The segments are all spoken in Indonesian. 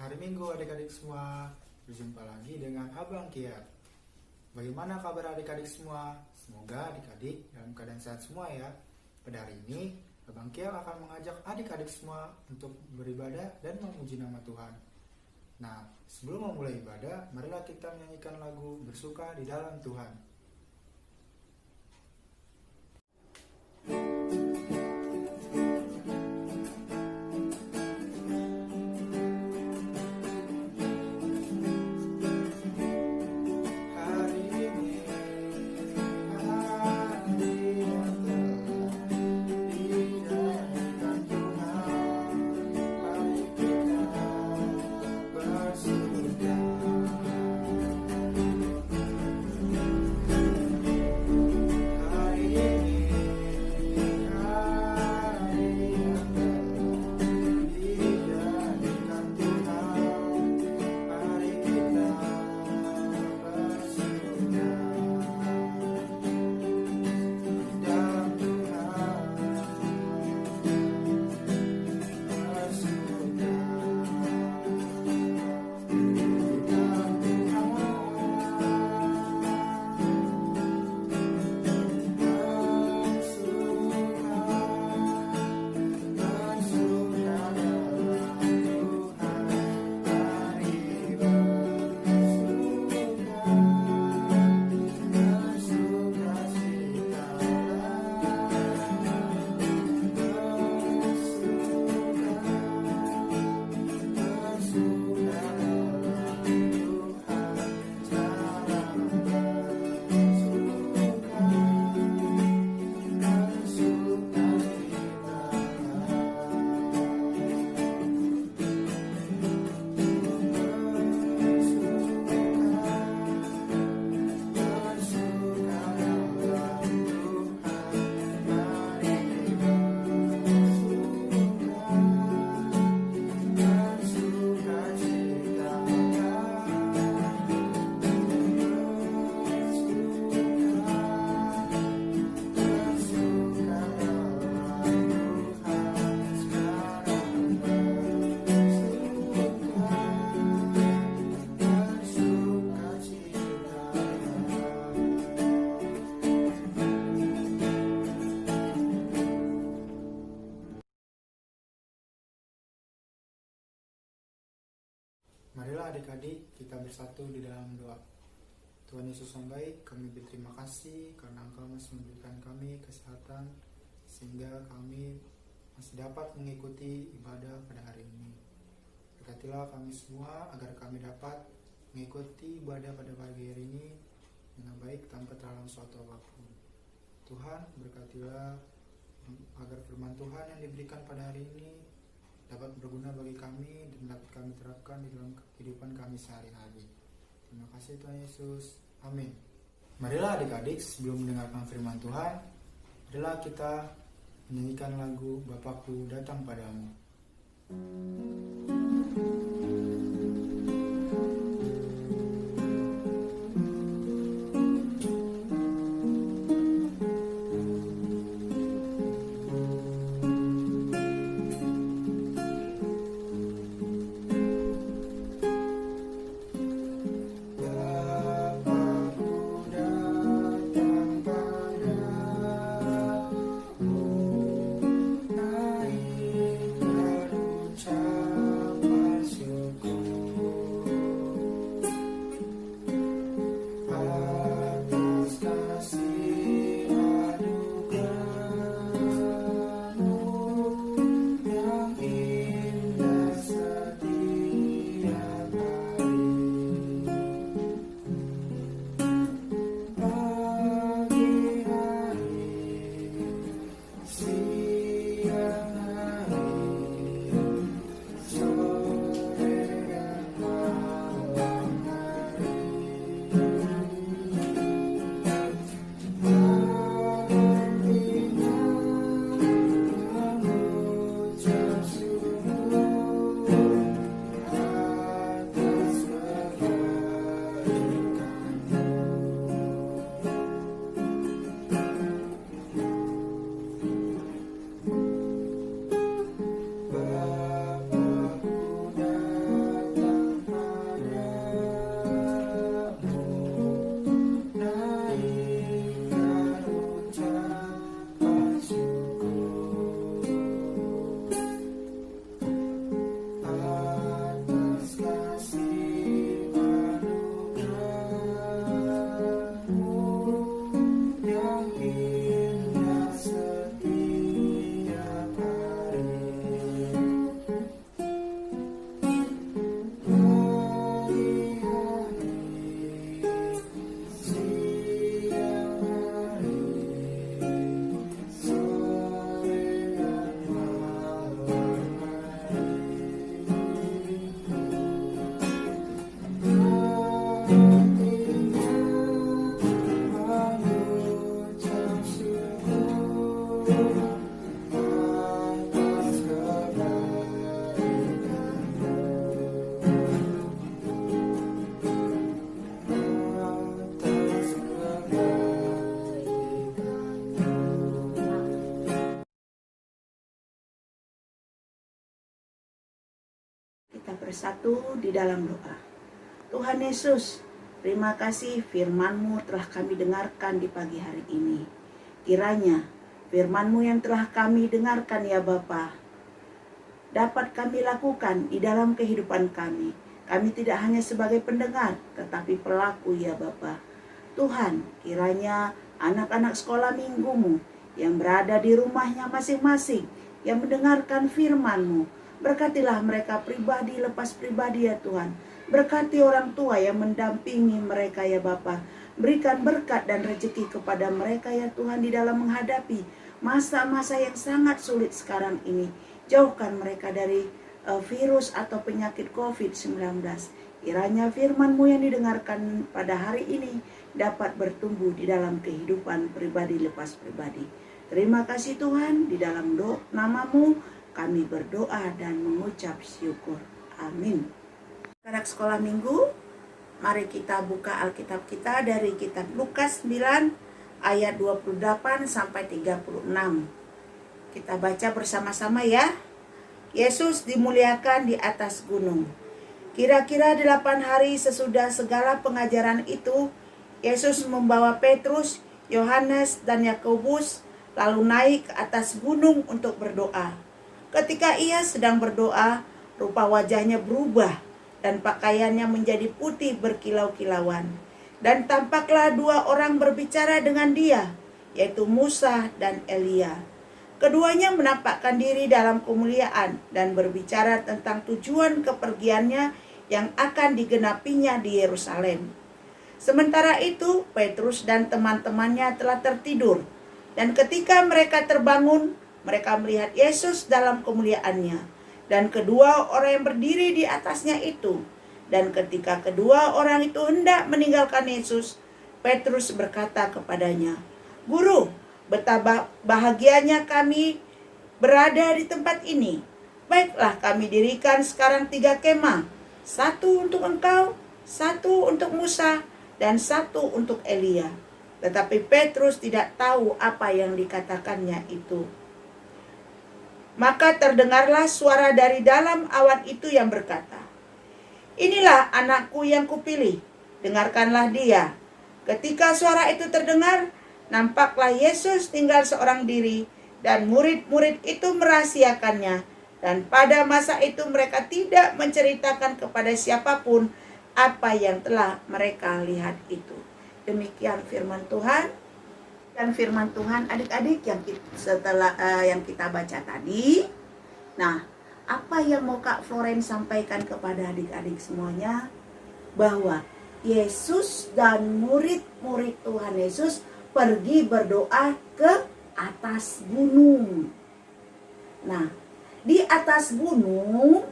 hari Minggu adik-adik semua. Berjumpa lagi dengan Abang Kia. Bagaimana kabar adik-adik semua? Semoga adik-adik dalam keadaan sehat semua ya. Pada hari ini Abang Kia akan mengajak adik-adik semua untuk beribadah dan memuji nama Tuhan. Nah, sebelum memulai ibadah, marilah kita menyanyikan lagu Bersuka di Dalam Tuhan. Marilah adik-adik kita bersatu di dalam doa. Tuhan Yesus yang baik, kami berterima kasih karena Engkau masih memberikan kami kesehatan sehingga kami masih dapat mengikuti ibadah pada hari ini. Berkatilah kami semua agar kami dapat mengikuti ibadah pada pagi hari ini dengan baik tanpa terhalang suatu apapun. Tuhan berkatilah agar firman Tuhan yang diberikan pada hari ini dapat berguna bagi kami dan dapat kami terapkan di dalam kehidupan kami sehari-hari. Terima kasih Tuhan Yesus. Amin. Marilah adik-adik sebelum mendengarkan firman Tuhan, marilah kita menyanyikan lagu Bapakku Datang Padamu. Ucap bersatu di dalam doa. Tuhan Yesus, terima kasih firman-Mu telah kami dengarkan di pagi hari ini. Kiranya firman-Mu yang telah kami dengarkan ya Bapa, dapat kami lakukan di dalam kehidupan kami. Kami tidak hanya sebagai pendengar, tetapi pelaku ya Bapa. Tuhan, kiranya anak-anak sekolah minggu-Mu yang berada di rumahnya masing-masing, yang mendengarkan firman-Mu, berkatilah mereka pribadi lepas pribadi ya Tuhan. Berkati orang tua yang mendampingi mereka ya Bapa. Berikan berkat dan rezeki kepada mereka ya Tuhan di dalam menghadapi masa-masa yang sangat sulit sekarang ini. Jauhkan mereka dari virus atau penyakit COVID-19. Kiranya firman-Mu yang didengarkan pada hari ini dapat bertumbuh di dalam kehidupan pribadi lepas pribadi. Terima kasih Tuhan, di dalam nama-Mu kami berdoa dan mengucap syukur. Amin. Anak sekolah minggu, mari kita buka Alkitab kita dari kitab Lukas 9 ayat 28 sampai 36. Kita baca bersama-sama ya. Yesus dimuliakan di atas gunung. Kira-kira 8 hari sesudah segala pengajaran itu, Yesus membawa Petrus, Yohanes, dan Yakobus lalu naik ke atas gunung untuk berdoa. Ketika ia sedang berdoa, rupa wajahnya berubah dan pakaiannya menjadi putih berkilau-kilauan. Dan tampaklah 2 orang berbicara dengan dia, yaitu Musa dan Elia. Keduanya menampakkan diri dalam kemuliaan dan berbicara tentang tujuan kepergiannya yang akan digenapinya di Yerusalem. Sementara itu, Petrus dan teman-temannya telah tertidur. Dan ketika mereka terbangun, mereka melihat Yesus dalam kemuliaannya. Dan kedua orang yang berdiri di atasnya itu. Dan ketika kedua orang itu hendak meninggalkan Yesus, Petrus berkata kepadanya, "Guru, betapa bahagianya kami berada di tempat ini. Baiklah, kami dirikan sekarang 3 kemah. 1 untuk engkau, 1 untuk Musa, dan 1 untuk Elia." Tetapi Petrus tidak tahu apa yang dikatakannya itu. Maka terdengarlah suara dari dalam awan itu yang berkata, "Inilah anakku yang kupilih, dengarkanlah dia." Ketika suara itu terdengar, nampaklah Yesus tinggal seorang diri, dan murid-murid itu merahasiakannya. Dan pada masa itu mereka tidak menceritakan kepada siapapun apa yang telah mereka lihat itu. Demikian firman Tuhan. Dan firman Tuhan adik-adik yang kita baca tadi. Nah, apa yang mau Kak Floren sampaikan kepada adik-adik semuanya? Bahwa Yesus dan murid-murid Tuhan Yesus pergi berdoa ke atas gunung. Nah, di atas gunung,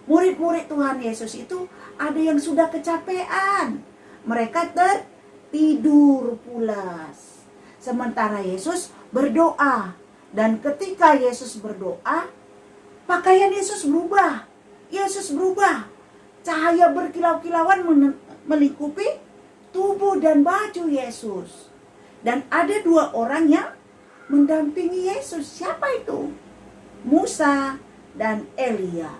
murid-murid Tuhan Yesus itu ada yang sudah kecapean. Mereka tertidur pulas. Sementara Yesus berdoa. Dan ketika Yesus berdoa, pakaian Yesus berubah. Yesus berubah. Cahaya berkilau-kilauan melingkupi tubuh dan baju Yesus. Dan ada 2 orang yang mendampingi Yesus. Siapa itu? Musa dan Elia.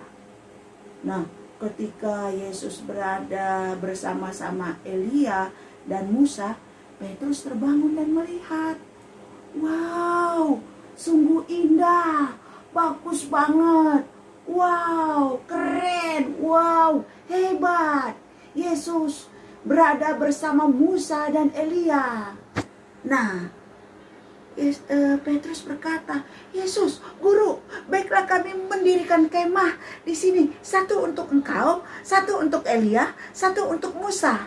Nah, ketika Yesus berada bersama-sama Elia dan Musa, Petrus terbangun dan melihat. Wow, sungguh indah, bagus banget. Wow, keren, wow, hebat. Yesus berada bersama Musa dan Elia. Nah, Petrus berkata, "Yesus, Guru, baiklah kami mendirikan kemah di sini. 1 untuk engkau, 1 untuk Elia, 1 untuk Musa."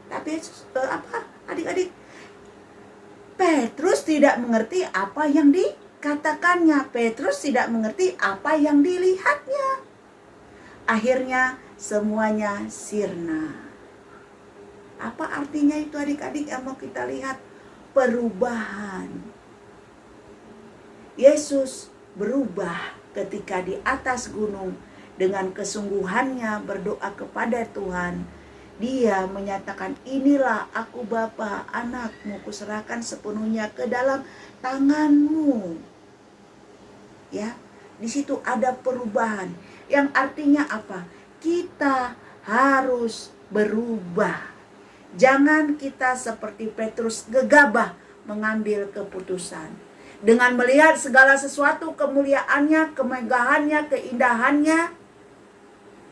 Tapi Yesus, adik-adik, Petrus tidak mengerti apa yang dikatakannya. Petrus tidak mengerti apa yang dilihatnya. Akhirnya semuanya sirna. Apa artinya itu adik-adik yang mau kita lihat? Perubahan. Yesus berubah ketika di atas gunung dengan kesungguhannya berdoa kepada Tuhan. Dia menyatakan, "Inilah aku Bapa, anakmu, kuserahkan sepenuhnya ke dalam tanganmu." Ya, di situ ada perubahan. Yang artinya apa? Kita harus berubah. Jangan kita seperti Petrus gegabah mengambil keputusan. Dengan melihat segala sesuatu, kemuliaannya, kemegahannya, keindahannya,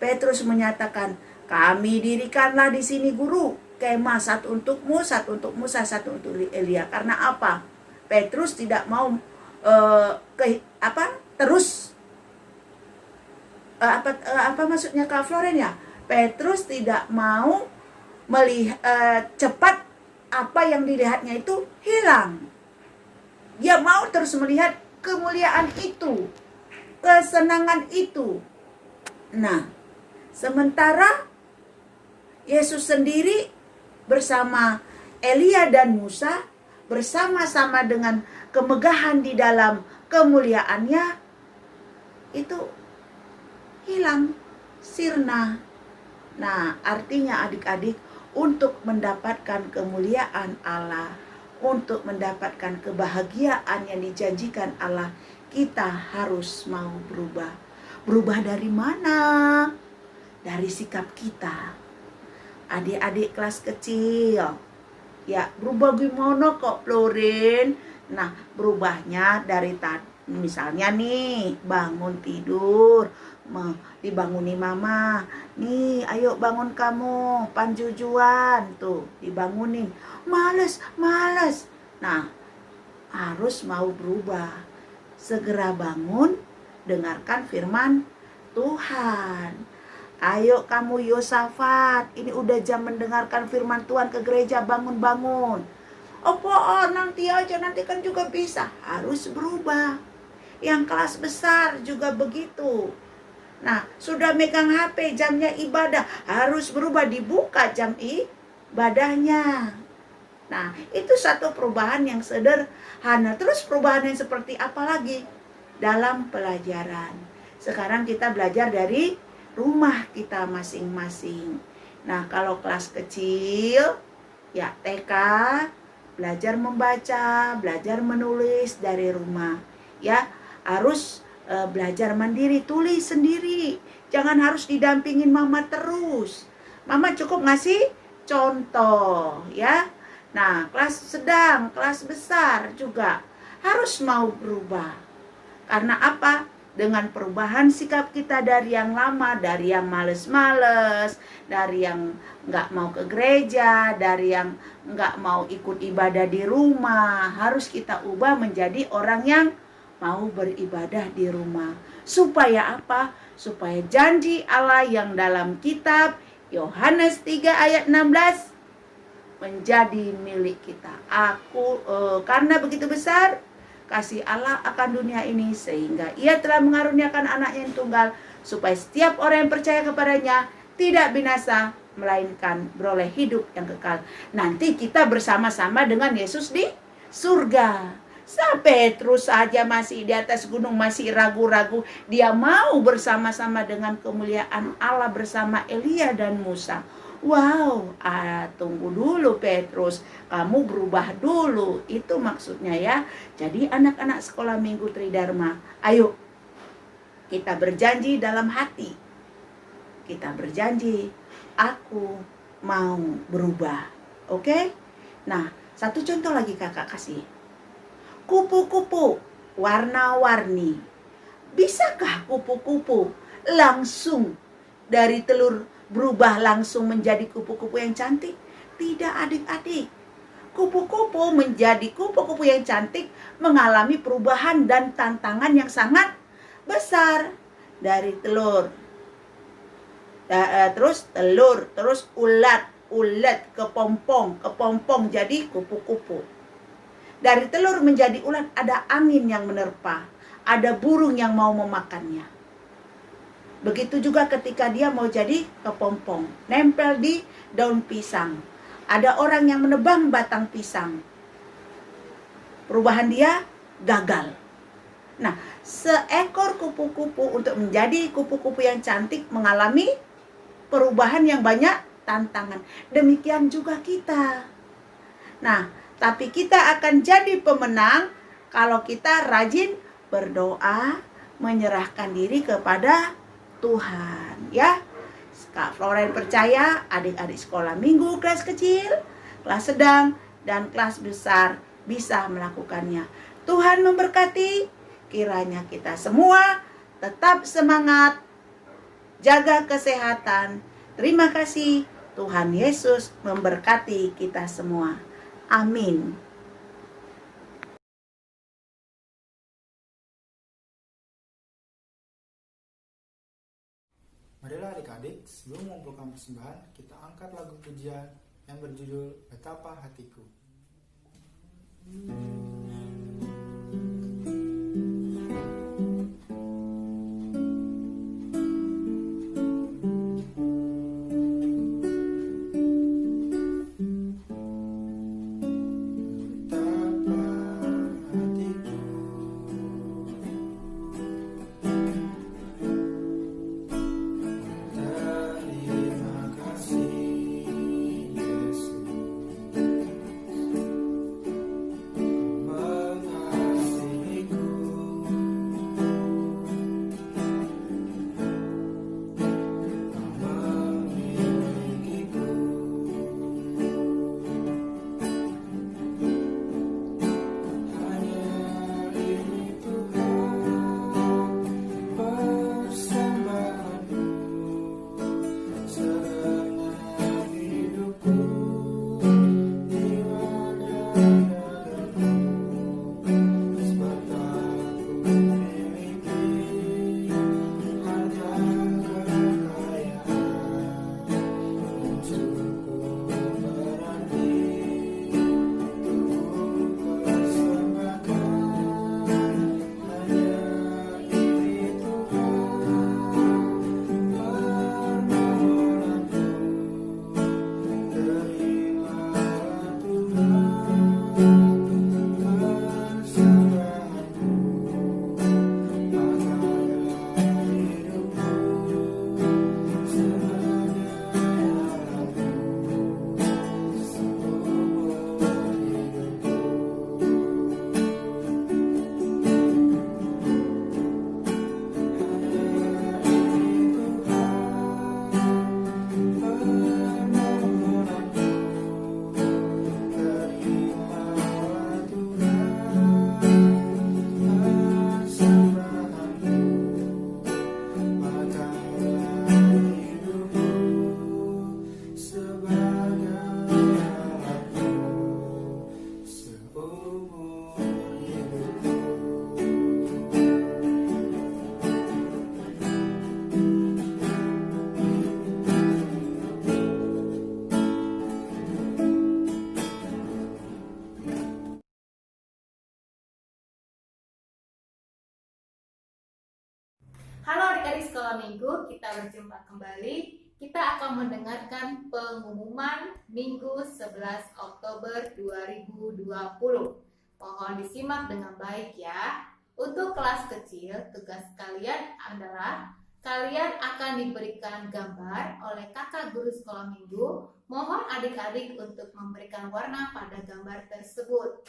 Petrus menyatakan, kami dirikanlah di sini guru, kemah, satu untukmu, satu untuk Musa, satu untuk Elia. Karena apa? Petrus tidak mau terus apa maksudnya Kak Floren ya? Petrus tidak mau melihat cepat apa yang dilihatnya itu hilang. Dia mau terus melihat kemuliaan itu, kesenangan itu. Nah, sementara Yesus sendiri bersama Elia dan Musa, bersama-sama dengan kemegahan di dalam kemuliaannya, itu hilang, sirna. Nah, artinya adik-adik, untuk mendapatkan kemuliaan Allah, untuk mendapatkan kebahagiaan yang dijanjikan Allah, kita harus mau berubah. Berubah dari mana? Dari sikap kita. Adik-adik kelas kecil, ya berubah gimana kok Florin? Nah, berubahnya dari misalnya nih, bangun tidur, dibanguni mama, nih ayo bangun kamu, panjujuan, tuh dibangunin, males. Nah, harus mau berubah, segera bangun, dengarkan firman Tuhan. Ayo kamu Yosafat, ini udah jam mendengarkan firman Tuhan, ke gereja, bangun. Nanti aja, nanti kan juga bisa. Harus berubah. Yang kelas besar juga begitu. Nah, sudah megang HP, jamnya ibadah, harus berubah, dibuka jam ibadahnya. Nah, itu satu perubahan yang sederhana. Terus perubahan yang seperti apa lagi? Dalam pelajaran. Sekarang kita belajar dari rumah kita masing-masing. Nah, kalau kelas kecil, ya TK, belajar membaca, belajar menulis dari rumah. Ya, harus belajar mandiri, tulis sendiri. Jangan harus didampingin mama terus. Mama cukup ngasih contoh, ya. Nah, kelas sedang, kelas besar juga harus mau berubah. Karena apa? Dengan perubahan sikap kita dari yang lama, dari yang males-males, dari yang nggak mau ke gereja, dari yang nggak mau ikut ibadah di rumah, harus kita ubah menjadi orang yang mau beribadah di rumah. Supaya apa? Supaya janji Allah yang dalam kitab Yohanes 3 ayat 16 menjadi milik kita. Karena begitu besar kasih Allah akan dunia ini, sehingga Ia telah mengaruniakan anaknya yang tunggal, supaya setiap orang yang percaya kepadanya tidak binasa, melainkan beroleh hidup yang kekal. Nanti kita bersama-sama dengan Yesus di surga. Petrus saja masih di atas gunung, masih ragu-ragu. Dia mau bersama-sama dengan kemuliaan Allah bersama Elia dan Musa. Wow, tunggu dulu Petrus, kamu berubah dulu. Itu maksudnya ya. Jadi anak-anak sekolah minggu Tridharma, ayo kita berjanji dalam hati. Kita berjanji, aku mau berubah. Oke? Nah, satu contoh lagi kakak kasih. Kupu-kupu warna-warni. Bisakah kupu-kupu langsung dari telur berubah langsung menjadi kupu-kupu yang cantik? Tidak adik-adik. Kupu-kupu menjadi kupu-kupu yang cantik mengalami perubahan dan tantangan yang sangat besar. Dari telur, terus telur, terus ulat kepompong jadi kupu-kupu. Dari telur menjadi ulat ada angin yang menerpa, ada burung yang mau memakannya. Begitu juga ketika dia mau jadi kepompong, nempel di daun pisang. Ada orang yang menebang batang pisang. Perubahan dia gagal. Nah, seekor kupu-kupu untuk menjadi kupu-kupu yang cantik mengalami perubahan yang banyak tantangan. Demikian juga kita. Nah, tapi kita akan jadi pemenang kalau kita rajin berdoa, menyerahkan diri kepada Tuhan. Ya, Kak Floren percaya adik-adik sekolah minggu kelas kecil, kelas sedang, dan kelas besar bisa melakukannya. Tuhan memberkati, kiranya kita semua tetap semangat, jaga kesehatan. Terima kasih, Tuhan Yesus memberkati kita semua. Amin. Marilah adik-adik, sebelum mengumpulkan persembahan, kita angkat lagu pujian yang berjudul Betapa Hatiku. Halo adik-adik sekolah minggu, kita berjumpa kembali. Kita akan mendengarkan pengumuman Minggu 11 Oktober 2020. Mohon disimak dengan baik ya. Untuk kelas kecil, tugas kalian adalah kalian akan diberikan gambar oleh kakak guru sekolah minggu. Mohon adik-adik untuk memberikan warna pada gambar tersebut.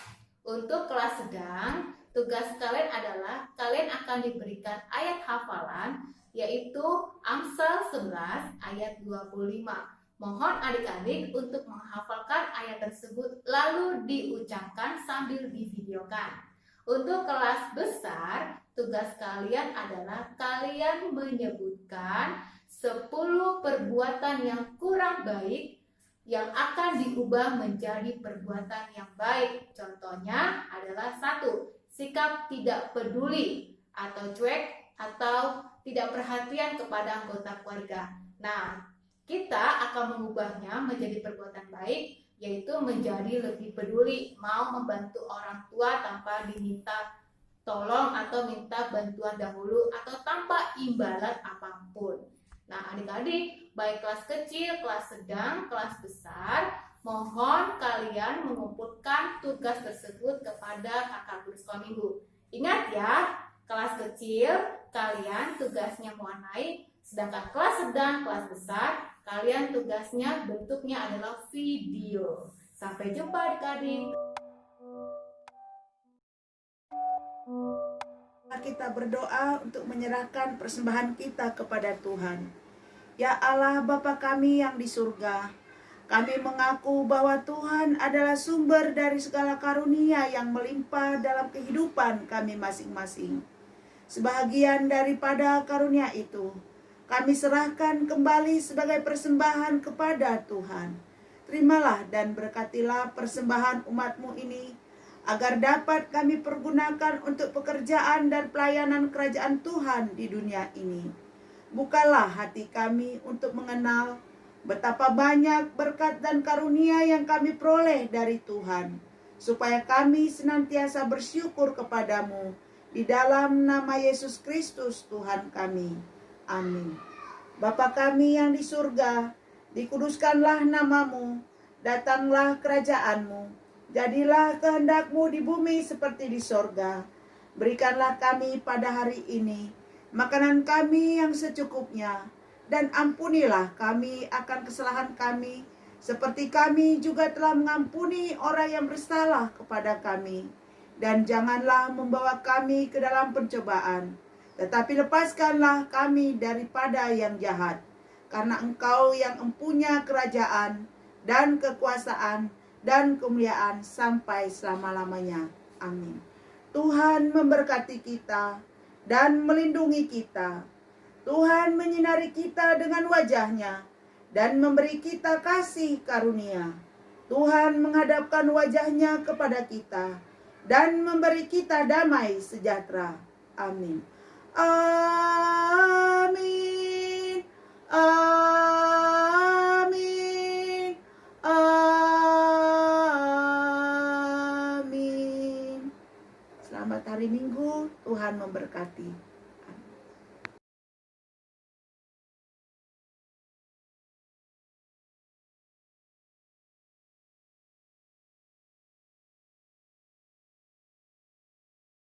Untuk kelas sedang, tugas kalian adalah kalian akan diberikan ayat hafalan, yaitu Amsal 11 ayat 25. Mohon adik-adik untuk menghafalkan ayat tersebut lalu diucapkan sambil divideokan. Untuk kelas besar, tugas kalian adalah kalian menyebutkan 10 perbuatan yang kurang baik yang akan diubah menjadi perbuatan yang baik. Contohnya adalah 1. Sikap tidak peduli atau cuek atau tidak perhatian kepada anggota keluarga. Nah, kita akan mengubahnya menjadi perbuatan baik, yaitu menjadi lebih peduli, mau membantu orang tua tanpa diminta tolong atau minta bantuan dahulu atau tanpa imbalan apapun. Nah, adik-adik, baik kelas kecil, kelas sedang, kelas besar, mohon kalian mengumpulkan tugas tersebut kepada kakak guru sekolah minggu. Ingat ya, kelas kecil kalian tugasnya mewarnai, sedangkan kelas sedang, kelas besar kalian tugasnya bentuknya adalah video. Sampai jumpa adik-adik. Marilah kita berdoa untuk menyerahkan persembahan kita kepada Tuhan. Ya Allah Bapa kami yang di surga, kami mengaku bahwa Tuhan adalah sumber dari segala karunia yang melimpah dalam kehidupan kami masing-masing. Sebahagian daripada karunia itu, kami serahkan kembali sebagai persembahan kepada Tuhan. Terimalah dan berkatilah persembahan umat-Mu ini, agar dapat kami pergunakan untuk pekerjaan dan pelayanan kerajaan Tuhan di dunia ini. Bukalah hati kami untuk mengenal betapa banyak berkat dan karunia yang kami peroleh dari Tuhan, supaya kami senantiasa bersyukur kepadamu di dalam nama Yesus Kristus Tuhan kami. Amin. Bapa kami yang di surga, dikuduskanlah namamu, datanglah kerajaanmu, jadilah kehendak-Mu di bumi seperti di sorga. Berikanlah kami pada hari ini makanan kami yang secukupnya, dan ampunilah kami akan kesalahan kami, seperti kami juga telah mengampuni orang yang bersalah kepada kami. Dan janganlah membawa kami ke dalam pencobaan, tetapi lepaskanlah kami daripada yang jahat. Karena Engkau yang empunya kerajaan dan kekuasaan dan kemuliaan sampai selama-lamanya. Amin. Tuhan memberkati kita dan melindungi kita. Tuhan menyinari kita dengan wajah-Nya dan memberi kita kasih karunia. Tuhan menghadapkan wajah-Nya kepada kita dan memberi kita damai sejahtera. Amin. Amin. Amin. Amin. Selamat hari Minggu, Tuhan memberkati.